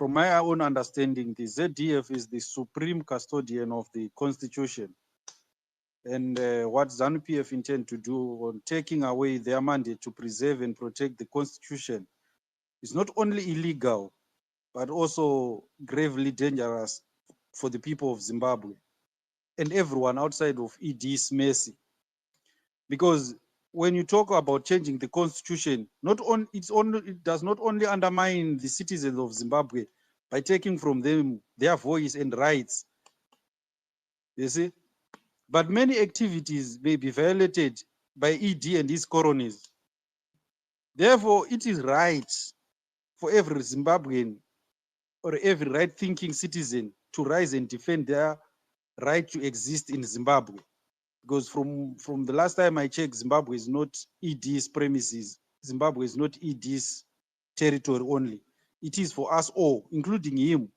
from my own understanding, the ZDF is the supreme custodian of the constitution. And what ZANU-PF intend to do on taking away their mandate to preserve and protect the constitution is not only illegal, but also gravely dangerous for the people of Zimbabwe and everyone outside of ED's mercy. Because when you talk about changing the constitution, it does not only undermine the citizens of Zimbabwe by taking from them their voice and rights, you see, but many activities may be violated by ED and his cronies. Therefore, it is right for every Zimbabwean or every right-thinking citizen to rise and defend their right to exist in Zimbabwe. Because from the last time I checked, Zimbabwe is not ED's premises. Zimbabwe is not ED's territory only. It is for us all, including him.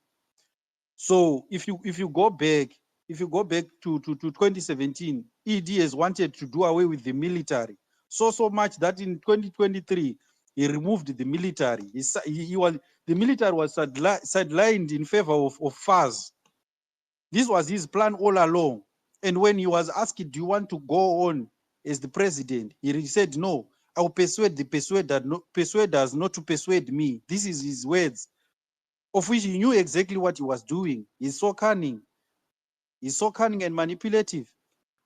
So if you go back to 2017, ED has wanted to do away with the military so much that in 2023 he removed the military. The military was sidelined in favor of FARS. This was his plan all along. And when he was asked, do you want to go on as the president? He said, no, I will persuade the persuaders not to persuade me. This is his words, of which he knew exactly what he was doing. He's so cunning. He's so cunning and manipulative,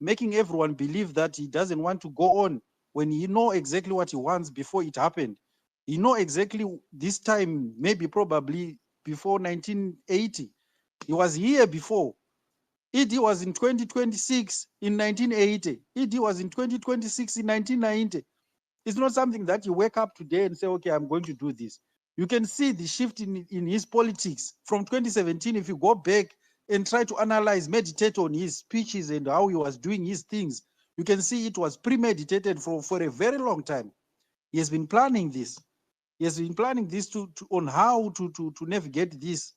making everyone believe that he doesn't want to go on when he know exactly what he wants before it happened. He know exactly this time, maybe probably before 1980. He was here before. ED was in 2026 in 1980. ED was in 2026 in 1990. It's not something that you wake up today and say, okay, I'm going to do this. You can see the shift in his politics from 2017. If you go back and try to analyze, meditate on his speeches and how he was doing his things, you can see it was premeditated for a very long time. He has been planning this. He has been planning this on how to navigate this.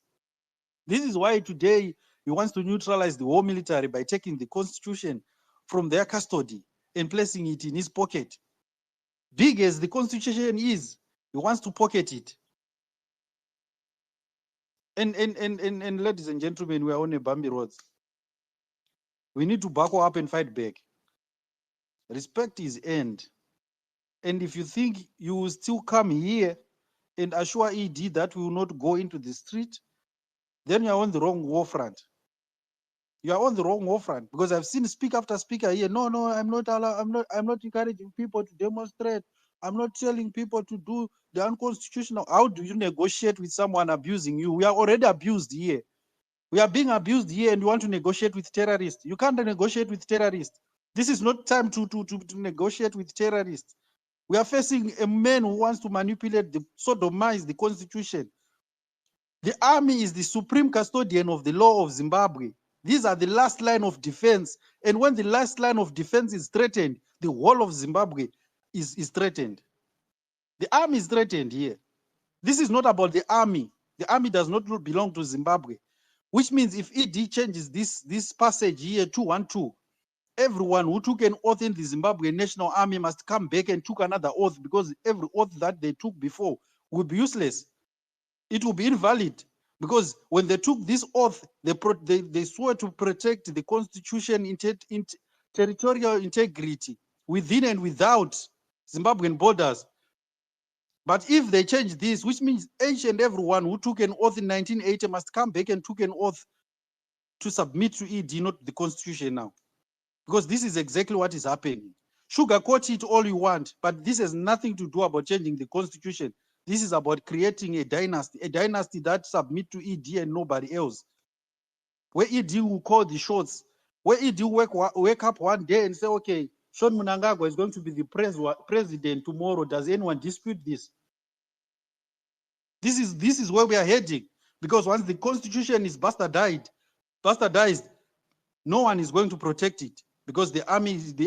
This is why today he wants to neutralize the whole military by taking the constitution from their custody and placing it in his pocket. Big as the constitution is, he wants to pocket it. And ladies and gentlemen, we are on a bumpy road. We need to buckle up and fight back. Respect is earned. And if you think you will still come here and assure ED that we will not go into the street, then you are on the wrong war front. You are on the wrong war front, because I've seen speaker after speaker here. No, I'm not encouraging people to demonstrate. I'm not telling people to do the unconstitutional. How do you negotiate with someone abusing you? We are already abused here. We are being abused here, and you want to negotiate with terrorists. You can't negotiate with terrorists. This is not time to negotiate with terrorists. We are facing a man who wants to manipulate, sodomize the constitution. The army is the supreme custodian of the law of Zimbabwe. These are the last line of defense. And when the last line of defense is threatened, the whole of Zimbabwe is threatened. The army is threatened here. This is not about the army. The army does not belong to Zimbabwe, which means if ED changes this passage here, 212, everyone who took an oath in the Zimbabwe National Army must come back and took another oath, because every oath that they took before will be useless. It will be invalid, because when they took this oath, they swore to protect the constitution, territorial integrity within and without Zimbabwean borders. But if they change this, which means each and everyone who took an oath in 1980 must come back and took an oath to submit to ED, not the constitution now. Because this is exactly what is happening. Sugarcoat it all you want, but this has nothing to do about changing the constitution. This is about creating a dynasty that submit to ED and nobody else. Where ED will call the shots, where ED will wake up one day and say, okay, Sean Mnangagwa is going to be the president tomorrow. Does anyone dispute this? This is where we are heading, because once the constitution is bastardized, no one is going to protect it, because the army they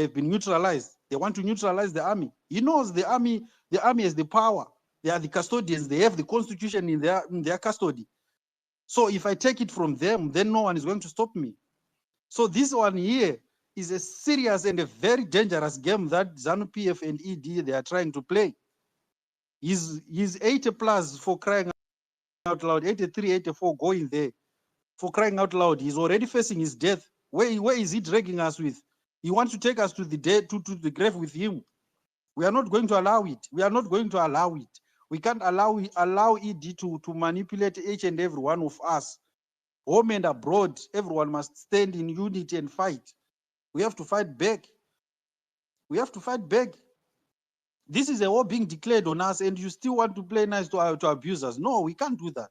have been neutralized. They want to neutralize the army. He knows the army has the power. They are the custodians. They have the constitution in their custody. So if I take it from them, then no one is going to stop me. So this one here is a serious and a very dangerous game that ZANU-PF and ED they are trying to play. He's 80 plus for crying out loud, 83, 84, going there. For crying out loud, he's already facing his death. Where is he dragging us with? He wants to take us to the dead, to the grave with him. We are not going to allow it. We are not going to allow it. We can't allow ED to manipulate each and every one of us. Home and abroad, everyone must stand in unity and fight. We have to fight back. We have to fight back. This is a war being declared on us, and you still want to play nice to abuse us. No, we can't do that.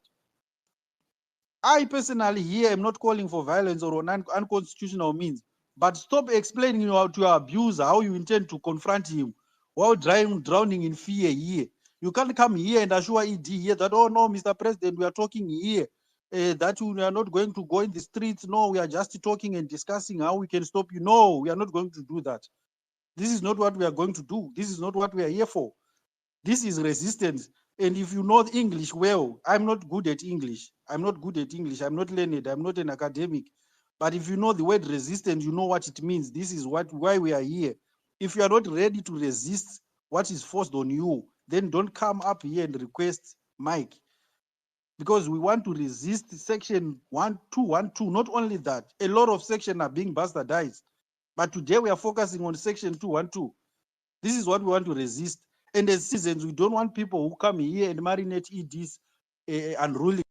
I personally here am not calling for violence or on unconstitutional means, but stop explaining to your abuser how you intend to confront him while drowning in fear here. You can't come here and assure ED here that, oh no, Mr. President, we are talking here, that we are not going to go in the streets. No, we are just talking and discussing how we can stop you. No, we are not going to do that. This is not what we are going to do. This is not what we are here for. This is resistance. And if you know English well, I'm not good at English. I'm not good at English. I'm not learned. I'm not an academic. But if you know the word resistance, you know what it means. This is why we are here. If you are not ready to resist what is forced on you, then don't come up here and request Mike. Because we want to resist section 1212. Not only that, a lot of sections are being bastardized. But today we are focusing on section 212. This is what we want to resist. And as citizens, we don't want people who come here and marinate EDs unruly.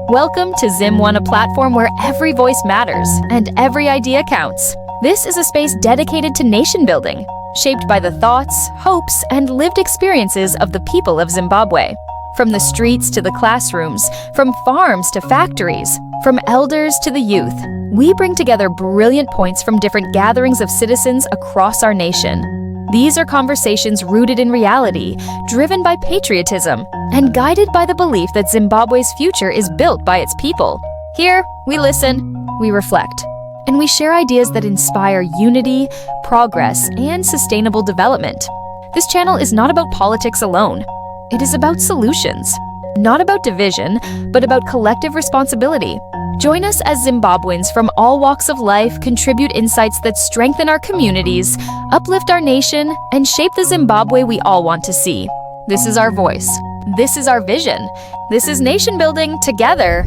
Welcome to Zim One, a platform where every voice matters and every idea counts. This is a space dedicated to nation building, shaped by the thoughts, hopes, and lived experiences of the people of Zimbabwe. From the streets to the classrooms, from farms to factories, from elders to the youth, we bring together brilliant points from different gatherings of citizens across our nation. These are conversations rooted in reality, driven by patriotism, and guided by the belief that Zimbabwe's future is built by its people. Here, we listen, we reflect, and we share ideas that inspire unity, progress, and sustainable development. This channel is not about politics alone. It is about solutions. Not about division, but about collective responsibility. Join us as Zimbabweans from all walks of life contribute insights that strengthen our communities, uplift our nation, and shape the Zimbabwe we all want to see. This is our voice. This is our vision. This is nation building together.